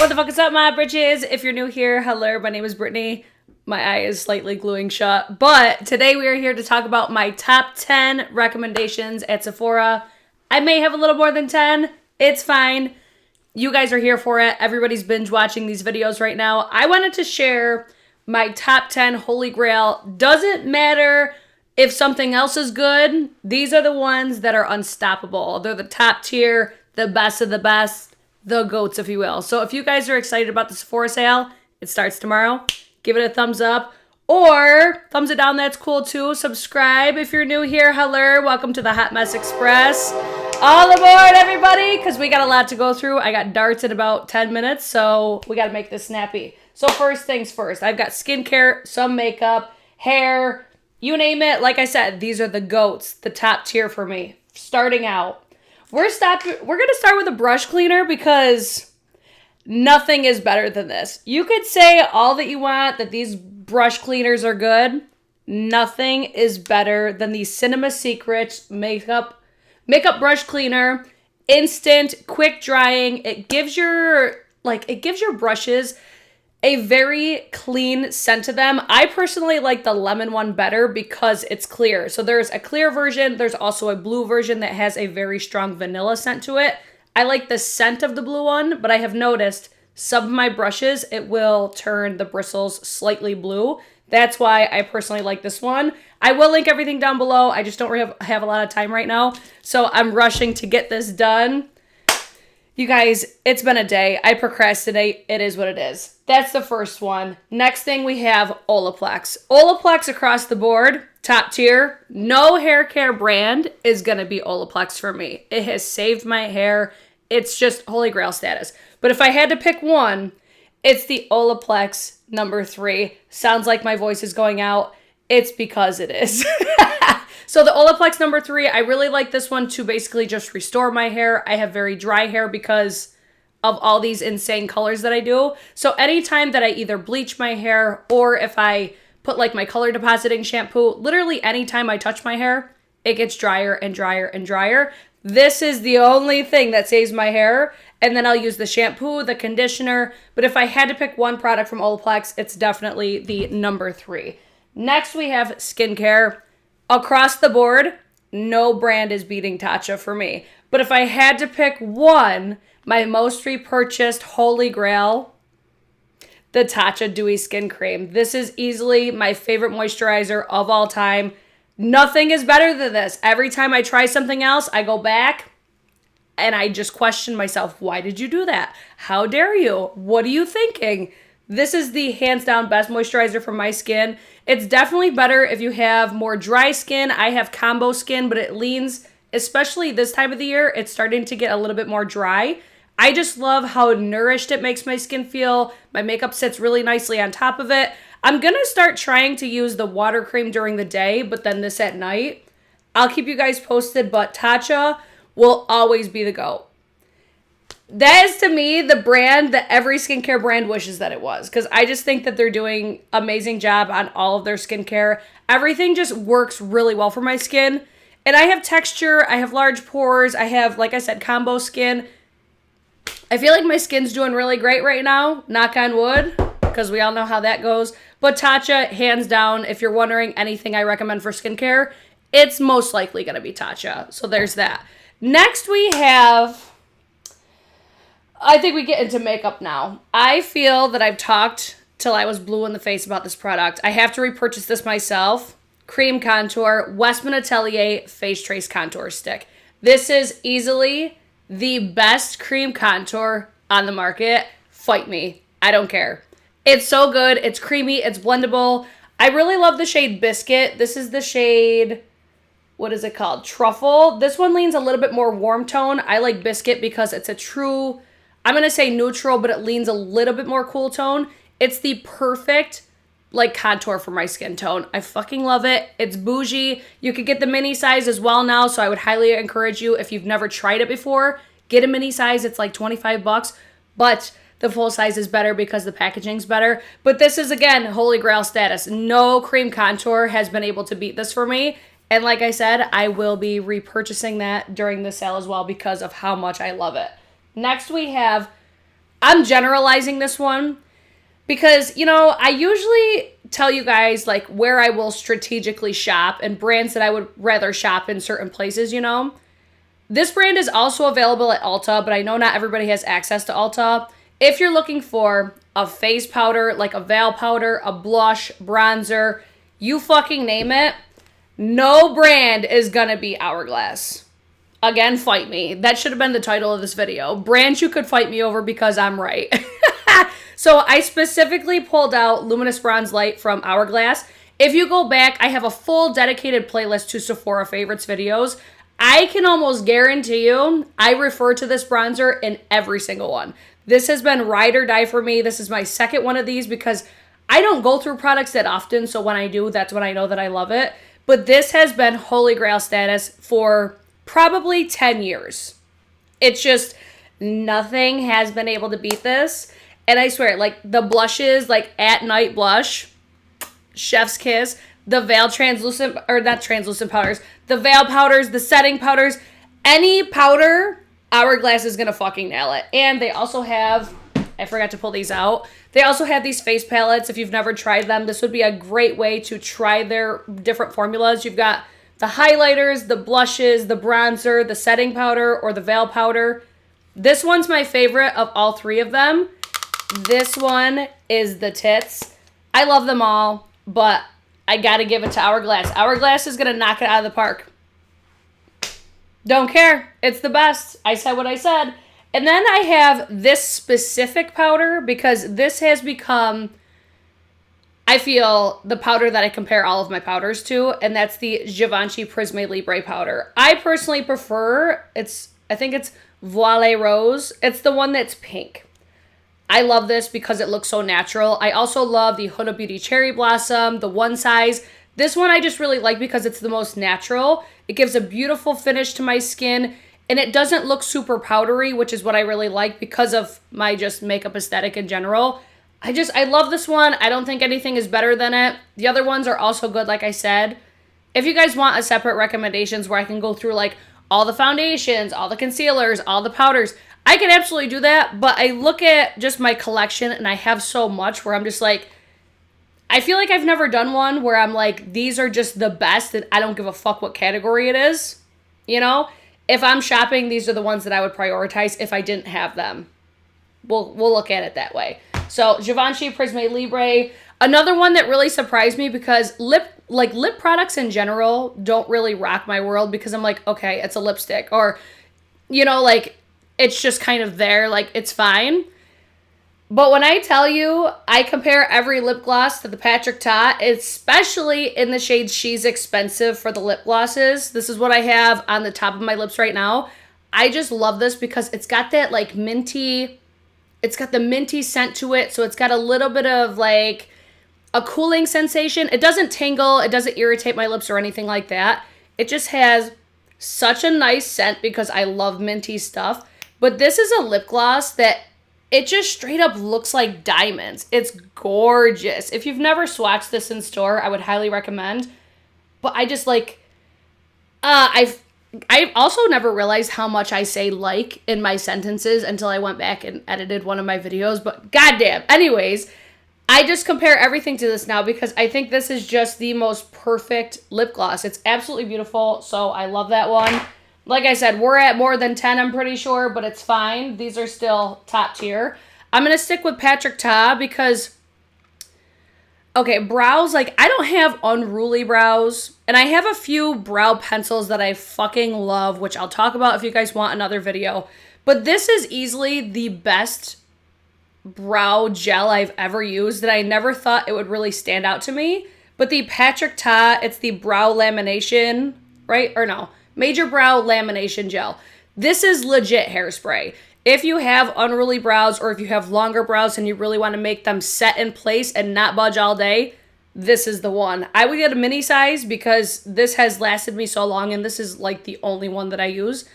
What the fuck is up, my bitches? If you're new here, hello, my name is Brittany. My eye is slightly gluing shut. But today we are here to talk about my top 10 recommendations at Sephora. I may have a little more than 10. It's fine. You guys are here for it. Everybody's binge watching these videos right now. I wanted to share my top 10 holy grail. Doesn't matter if something else is good. These are the ones that are unstoppable. They're the top tier, the best of the best. The goats, if you will. So if you guys are excited about the Sephora sale, it starts tomorrow. Give it a thumbs up or thumbs it down. That's cool too. Subscribe if you're new here. Hello, welcome to the Hot Mess Express. All aboard, everybody, because we got a lot to go through. I got darts in about 10 minutes, so we got to make this snappy. So first things first, I've got skincare, some makeup, hair, you name it. Like I said, these are the goats, the top tier for me. Starting out. We're going to start with a brush cleaner because nothing is better than this. You could say all that you want, that these brush cleaners are good. Nothing is better than the Cinema Secrets makeup brush cleaner. Instant, quick drying. It gives your brushes a very clean scent to them. I personally like the lemon one better because it's clear. So there's a clear version. There's also a blue version that has a very strong vanilla scent to it. I like the scent of the blue one, but I have noticed some of my brushes, it will turn the bristles slightly blue. That's why I personally like this one. I will link everything down below. I just don't have a lot of time right now. So I'm rushing to get this done. You guys, it's been a day. I procrastinate. It is what it is. That's the first one. Next thing we have Olaplex. Olaplex across the board, top tier. No hair care brand is going to be Olaplex for me. It has saved my hair. It's just holy grail status. But if I had to pick one, it's the Olaplex number 3. Sounds like my voice is going out. It's because it is. So the Olaplex number 3, I really like this one to basically just restore my hair. I have very dry hair because of all these insane colors that I do. So anytime that I either bleach my hair or if I put like my color depositing shampoo, literally anytime I touch my hair, it gets drier and drier and drier. This is the only thing that saves my hair. And then I'll use the shampoo, the conditioner. But if I had to pick one product from Olaplex, it's definitely the number 3. Next, we have skincare. Across the board, no brand is beating Tatcha for me. But if I had to pick one, my most repurchased holy grail, the Tatcha Dewy Skin Cream. This is easily my favorite moisturizer of all time. Nothing is better than this. Every time I try something else, I go back and I just question myself, why did you do that? How dare you? What are you thinking? This is the hands down best moisturizer for my skin. It's definitely better if you have more dry skin. I have combo skin, but it leans, especially this time of the year, it's starting to get a little bit more dry. I just love how nourished it makes my skin feel. My makeup sits really nicely on top of it. I'm going to start trying to use the water cream during the day, but then this at night. I'll keep you guys posted, but Tatcha will always be the GOAT. That is, to me, the brand that every skincare brand wishes that it was. Because I just think that they're doing an amazing job on all of their skincare. Everything just works really well for my skin. And I have texture. I have large pores. I have, like I said, combo skin. I feel like my skin's doing really great right now. Knock on wood. Because we all know how that goes. But Tatcha, hands down, if you're wondering anything I recommend for skincare, it's most likely going to be Tatcha. So there's that. Next we have... I think we get into makeup now. I feel that I've talked till I was blue in the face about this product. I have to repurchase this myself. Cream Contour, Westman Atelier Face Trace Contour Stick. This is easily the best cream contour on the market. Fight me. I don't care. It's so good. It's creamy. It's blendable. I really love the shade Biscuit. This is the shade... what is it called? Truffle. This one leans a little bit more warm tone. I like Biscuit because it's a true... I'm going to say neutral, but it leans a little bit more cool tone. It's the perfect, contour for my skin tone. I fucking love it. It's bougie. You could get the mini size as well now, so I would highly encourage you, if you've never tried it before, get a mini size. It's like $25, but the full size is better because the packaging's better. But this is, again, holy grail status. No cream contour has been able to beat this for me. And like I said, I will be repurchasing that during the sale as well because of how much I love it. Next we have I'm generalizing this one because, you know, I usually tell you guys like where I will strategically shop and brands that I would rather shop in certain places, you know. This brand is also available at Ulta, but I know not everybody has access to Ulta. If you're looking for a face powder, like a veil powder, a blush, bronzer, you fucking name it, no brand is gonna be Hourglass. Again, fight me. That should have been the title of this video. Brands you could fight me over because I'm right. So I specifically pulled out Luminous Bronze Light from Hourglass. If you go back, I have a full dedicated playlist to Sephora favorites videos. I can almost guarantee you I refer to this bronzer in every single one. This has been ride or die for me. This is my second one of these because I don't go through products that often, so when I do, that's when I know that I love it. But this has been holy grail status for probably 10 years. It's just nothing has been able to beat this. And I swear, like the blushes, like at night blush, chef's kiss, the veil translucent, or not translucent powders, the veil powders, the setting powders, any powder, Hourglass is gonna fucking nail it. And they also have, I forgot to pull these out, they also have these face palettes. If you've never tried them, this would be a great way to try their different formulas. You've got the highlighters, the blushes, the bronzer, the setting powder, or the veil powder. This one's my favorite of all three of them. This one is the tits. I love them all, but I gotta give it to Hourglass. Hourglass is gonna knock it out of the park. Don't care. It's the best. I said what I said. And then I have this specific powder because this has become, I feel, the powder that I compare all of my powders to, and that's the Givenchy Prisme Libre powder. I personally prefer, I think it's Voile Rose. It's the one that's pink. I love this because it looks so natural. I also love the Huda Beauty Cherry Blossom, the one size. This one I just really like because it's the most natural. It gives a beautiful finish to my skin, and it doesn't look super powdery, which is what I really like because of my just makeup aesthetic in general. I love this one. I don't think anything is better than it. The other ones are also good, like I said. If you guys want a separate recommendations where I can go through like all the foundations, all the concealers, all the powders, I can absolutely do that, but I look at just my collection and I have so much where I'm just like, I feel like I've never done one where I'm like, these are just the best and I don't give a fuck what category it is. You know, if I'm shopping, these are the ones that I would prioritize if I didn't have them. We'll look at it that way. So Givenchy Prisme Libre, another one that really surprised me because lip products in general don't really rock my world because I'm like, okay, it's a lipstick, or, you know, like, it's just kind of there, like, it's fine. But when I tell you, I compare every lip gloss to the Patrick Ta, especially in the shade She's Expensive for the lip glosses. This is what I have on the top of my lips right now. I just love this because it's got that, like, minty, it's got the minty scent to it, so it's got a little bit of, like, a cooling sensation. It doesn't tingle, it doesn't irritate my lips or anything like that. It just has such a nice scent because I love minty stuff. But this is a lip gloss that it just straight up looks like diamonds. It's gorgeous. If you've never swatched this in store, I would highly recommend. But I just like, I've also never realized how much I say like in my sentences until I went back and edited one of my videos. But goddamn. Anyways, I just compare everything to this now because I think this is just the most perfect lip gloss. It's absolutely beautiful. So I love that one. Like I said, we're at more than 10, I'm pretty sure, but it's fine. These are still top tier. I'm going to stick with Patrick Ta because, okay, brows, like, I don't have unruly brows, and I have a few brow pencils that I fucking love, which I'll talk about if you guys want another video. But this is easily the best brow gel I've ever used that I never thought it would really stand out to me. But the Patrick Ta, it's the brow lamination, right? Or no. Major Brow Lamination Gel. This is legit hairspray. If you have unruly brows or if you have longer brows and you really want to make them set in place and not budge all day, this is the one. I would get a mini size because this has lasted me so long and this is like the only one that I use.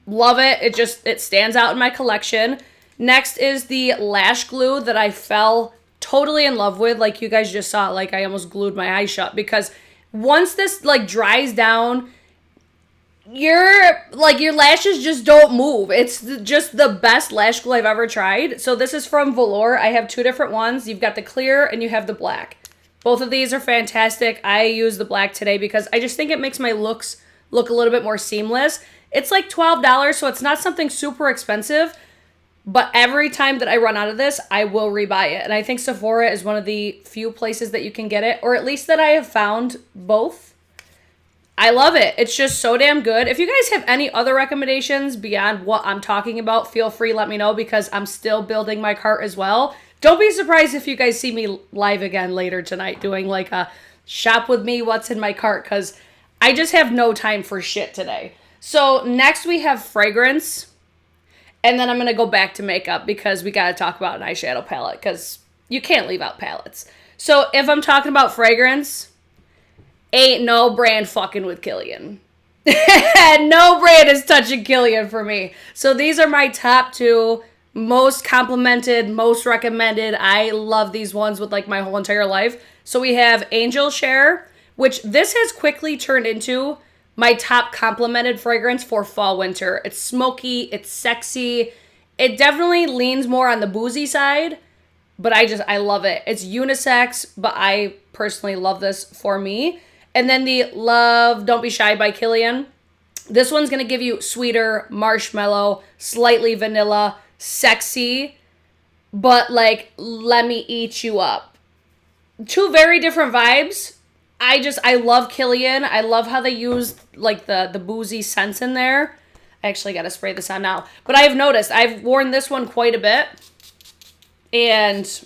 Love it. It stands out in my collection. Next is the lash glue that I fell totally in love with. Like you guys just saw, like I almost glued my eyes shut because once this like dries down, your lashes just don't move. It's just the best lash glue I've ever tried. So this is from Velour. I have two different ones. You've got the clear and you have the black. Both of these are fantastic. I use the black today because I just think it makes my looks look a little bit more seamless. It's like $12, so it's not something super expensive. But every time that I run out of this, I will rebuy it. And I think Sephora is one of the few places that you can get it, or at least that I have found both. I love it. It's just so damn good. If you guys have any other recommendations beyond what I'm talking about, feel free, let me know, because I'm still building my cart as well. Don't be surprised if you guys see me live again later tonight doing like a shop with me, what's in my cart, because I just have no time for shit today. So next we have fragrance. And then I'm going to go back to makeup because we got to talk about an eyeshadow palette because you can't leave out palettes. So if I'm talking about fragrance, ain't no brand fucking with Kilian. No brand is touching Kilian for me. So these are my top two most complimented, most recommended. I love these ones with like my whole entire life. So we have Angel Share, which this has quickly turned into my top complimented fragrance for fall winter. It's smoky, it's sexy. It definitely leans more on the boozy side, but I love it. It's unisex, but I personally love this for me. And then the Love Don't Be Shy by Kilian. This one's gonna give you sweeter, marshmallow, slightly vanilla, sexy, but like, let me eat you up. Two very different vibes. I love Kilian. I love how they use like the boozy scents in there. I actually got to spray this on now. But I've noticed, I've worn this one quite a bit. And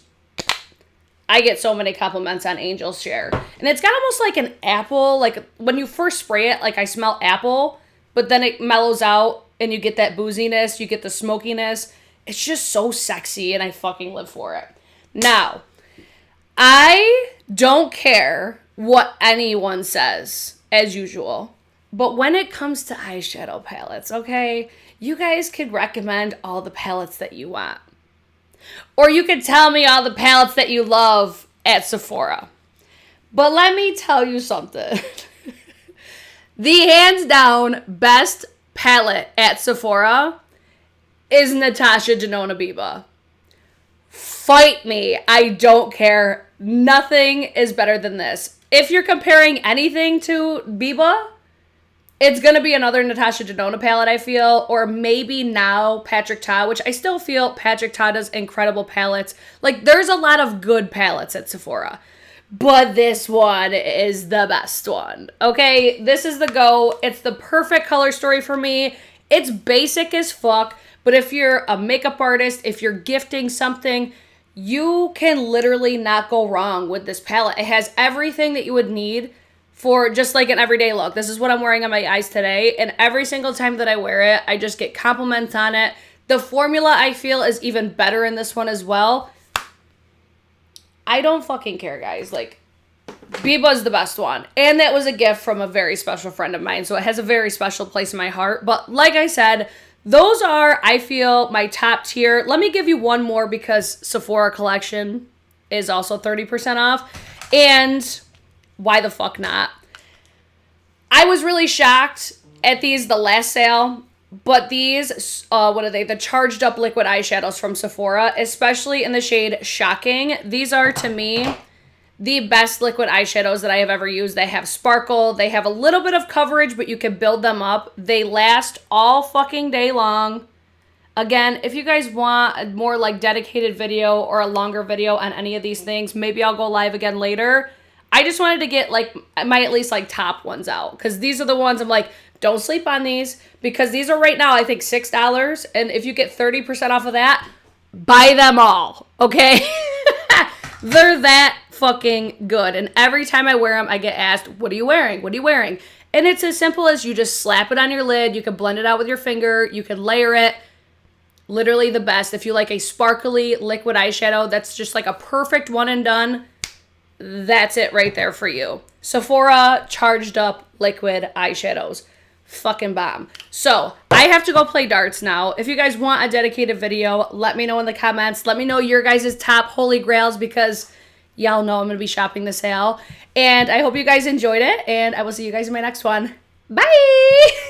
I get so many compliments on Angel Share. And it's got almost like an apple, like when you first spray it, like I smell apple, but then it mellows out and you get that booziness, you get the smokiness. It's just so sexy and I fucking live for it. Now, I don't care what anyone says, as usual. But when it comes to eyeshadow palettes, okay, you guys could recommend all the palettes that you want. Or you could tell me all the palettes that you love at Sephora. But let me tell you something. The hands down best palette at Sephora is Natasha Denona Biba. Fight me. I don't care. Nothing is better than this. If you're comparing anything to Biba, it's going to be another Natasha Denona palette, I feel. Or maybe now Patrick Ta, which I still feel Patrick Ta does incredible palettes. Like, there's a lot of good palettes at Sephora. But this one is the best one. Okay, this is the go. It's the perfect color story for me. It's basic as fuck. But if you're a makeup artist, if you're gifting something, you can literally not go wrong with this palette. It has everything that you would need for just like an everyday look. This is what I'm wearing on my eyes today. And every single time that I wear it, I just get compliments on it. The formula, I feel, is even better in this one as well. I don't fucking care, guys. Like, Biba's the best one. And that was a gift from a very special friend of mine. So it has a very special place in my heart. But like I said, those are, I feel, my top tier. Let me give you one more because Sephora collection is also 30% off. And why the fuck not? I was really shocked at these, the last sale. But these, what are they? The charged up liquid eyeshadows from Sephora, especially in the shade Shocking. These are, to me, the best liquid eyeshadows that I have ever used. They have sparkle. They have a little bit of coverage, but you can build them up. They last all fucking day long. Again, if you guys want a more like dedicated video or a longer video on any of these things, maybe I'll go live again later. I just wanted to get like my at least like top ones out because these are the ones I'm like, don't sleep on these because these are right now, I think $6. And if you get 30% off of that, buy them all. Okay. They're that fucking good. And every time I wear them, I get asked, what are you wearing? What are you wearing? And it's as simple as you just slap it on your lid. You can blend it out with your finger. You can layer it. Literally the best. If you like a sparkly liquid eyeshadow, that's just like a perfect one and done. That's it right there for you. Sephora charged up liquid eyeshadows. Fucking bomb. So I have to go play darts now. If you guys want a dedicated video, let me know in the comments. Let me know your guys' top holy grails because y'all know I'm going to be shopping the sale. And I hope you guys enjoyed it. And I will see you guys in my next one. Bye!